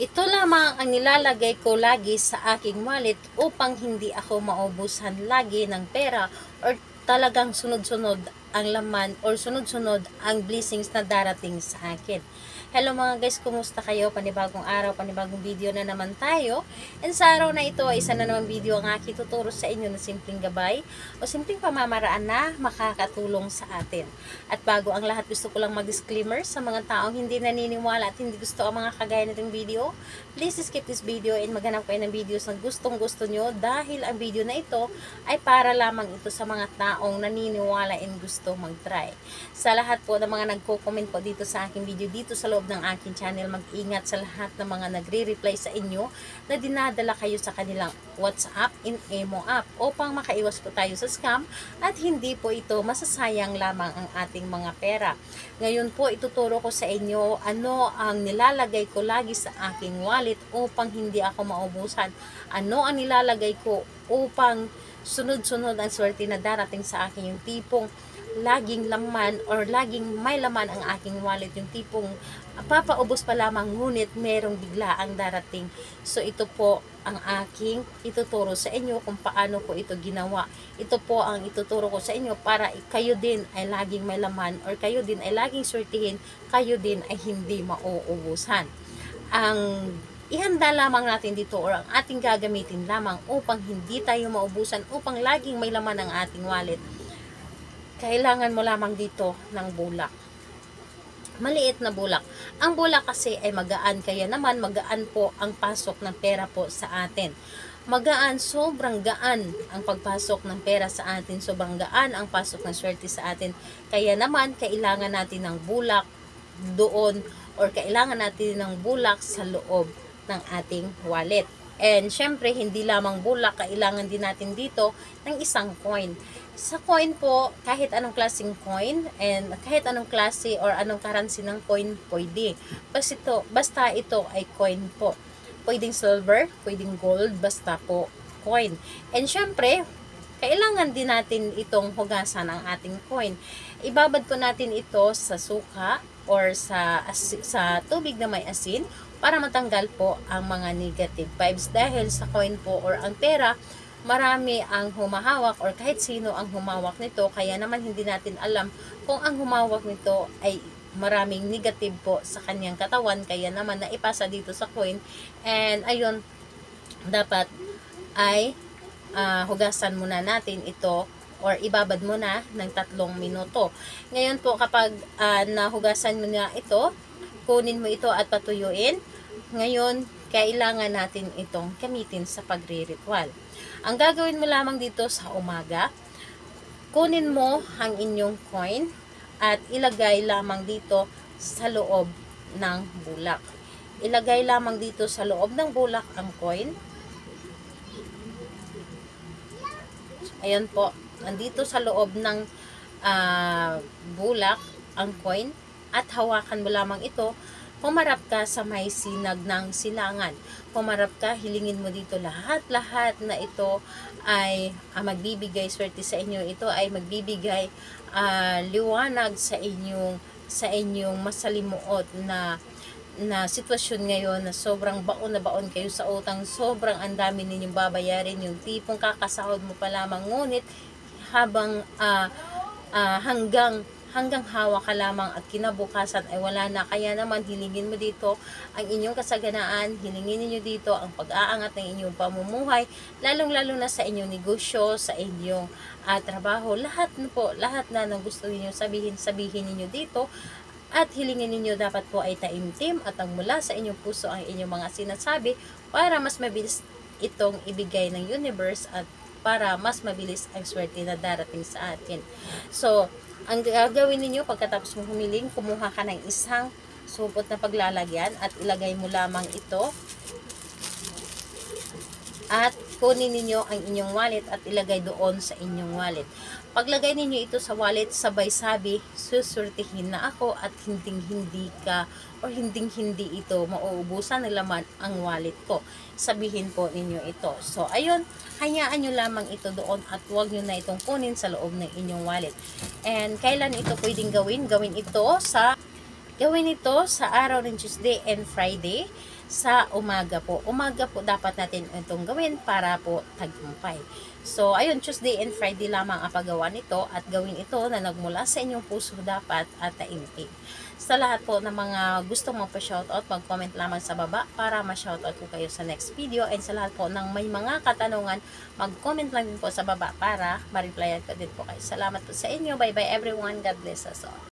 Ito lamang ang nilalagay ko lagi sa aking wallet upang hindi ako maubusan lagi ng pera or talagang sunod-sunod ang laman or sunod-sunod ang blessings na darating sa akin. Hello mga guys, kumusta kayo? Panibagong araw, panibagong video na naman tayo. And sa araw na ito, isa na naman video ang aking tuturo sa inyo na simpleng gabay o simpleng pamamaraan na makakatulong sa atin. At bago ang lahat, gusto ko lang mag-disclaimer sa mga taong hindi naniniwala at hindi gusto ang mga kagaya nitong video. Please skip this video and maghanap kayo ng videos na gustong-gusto nyo dahil ang video na ito ay para lamang ito sa mga taong naniniwala and gusto mag-try. Sa lahat po ng mga nagko-comment po dito sa aking video, dito sa loob ng aking channel, mag-ingat sa lahat ng mga nagre-reply sa inyo na dinadala kayo sa kanilang WhatsApp in Emo app upang makaiwas po tayo sa scam at hindi po ito masasayang lamang ang ating mga pera. Ngayon po, ituturo ko sa inyo ano ang nilalagay ko lagi sa aking wallet upang hindi ako maubusan. Ano ang nilalagay ko upang sunod-sunod ang swerte na darating sa akin, yung tipong laging laman or laging may laman ang aking wallet, yung tipong papaubos pa lamang ngunit merong bigla ang darating. So ito po ang aking ituturo sa inyo kung paano ko ito ginawa. Ito po ang ituturo ko sa inyo para kayo din ay laging may laman or kayo din ay laging swertihin, kayo din ay hindi mauubusan. Ang ihanda lamang natin dito or ang ating gagamitin lamang upang hindi tayo maubusan, upang laging may laman ang ating wallet, kailangan mo lamang dito ng bulak. Maliit na bulak. Ang bulak kasi ay magaan, kaya naman magaan po ang pasok ng pera po sa atin. Magaan, sobrang gaan ang pagpasok ng pera sa atin, sobrang gaan ang pasok ng swerte sa atin. Kaya naman, kailangan natin ng bulak doon or kailangan natin ng bulak sa loob ng ating wallet. And syempre, hindi lamang bulak, kailangan din natin dito ng isang coin. Sa coin po, kahit anong klaseng coin and kahit anong klase or anong currency ng coin, pwede. Basta ito ay coin po. Pwedeng silver, pwedeng gold, basta po coin. And syempre, kailangan din natin itong hugasan ang ating coin. Ibabad po natin ito sa suka or sa tubig na may asin para matanggal po ang mga negative vibes, dahil sa coin po or ang pera, marami ang humahawak or kahit sino ang humawak nito, kaya naman hindi natin alam kung ang humawak nito ay maraming negative po sa kanyang katawan, kaya naman naipasa dito sa coin. And ayun, dapat ay hugasan muna natin ito or ibabad muna ng 3 minuto. Ngayon po, kapag nahugasan mo na ito, kunin mo ito at patuyuin. Ngayon, kailangan natin itong gamitin sa pagre-ritual. Ang gagawin mo lamang dito sa umaga, kunin mo ang inyong coin at ilagay lamang dito sa loob ng bulak. Ilagay lamang dito sa loob ng bulak ang coin. Ayan po, nandito sa loob ng bulak ang coin at hawakan mo lamang ito. Pumarap ka sa may sinag ng silangan. Pumarap ka, hilingin mo dito lahat-lahat na ito ay magbibigay swerte sa inyo. Ito ay magbibigay liwanag sa inyong masalimuot na sitwasyon ngayon, na sobrang baon na baon kayo sa utang, sobrang ang dami ninyong babayarin, yung tipong kakasahod mo pa lamang, ngunit habang hanggang hawa ka lamang at kinabukasan ay wala na. Kaya naman, hilingin mo dito ang inyong kasaganaan, hilingin niyo dito ang pag-aangat ng inyong pamumuhay, lalong-lalo na sa inyong negosyo, sa inyong trabaho, lahat na ng gusto niyo sabihin niyo dito. At hilingin niyo dapat po ay taimtim at ang mula sa inyong puso ang inyong mga sinasabi, para mas mabilis itong ibigay ng universe at para mas mabilis ang swerte na darating sa atin. So, ang gagawin ninyo pagkatapos mo humiling, kumuha ka ng isang supot na paglalagyan at ilagay mo lamang ito at kunin ninyo ang inyong wallet at ilagay doon sa inyong wallet. Paglagay ninyo ito sa wallet, sabay sabi, susurtihin na ako at hinding-hindi ka or hinding-hindi ito mauubusan ng laman ang wallet ko. Sabihin po ninyo ito. So, ayun, hayaan nyo lamang ito doon at huwag nyo na itong kunin sa loob ng inyong wallet. And kailan ito pwedeng gawin? Gawin ito sa araw ng Tuesday and Friday sa umaga po. Umaga po dapat natin itong gawin para po tagumpay. So, ayun, Tuesday and Friday lamang ang paggawa nito at gawin ito na nagmula sa inyong puso dapat at taimtim. Sa lahat po ng mga gustong magpa-shoutout, mag-comment lamang sa baba para ma-shoutout ko kayo sa next video. And sa lahat po ng may mga katanungan, mag-comment lang din po sa baba para ma-replyan ko din po kayo. Salamat po sa inyo. Bye-bye everyone. God bless us all.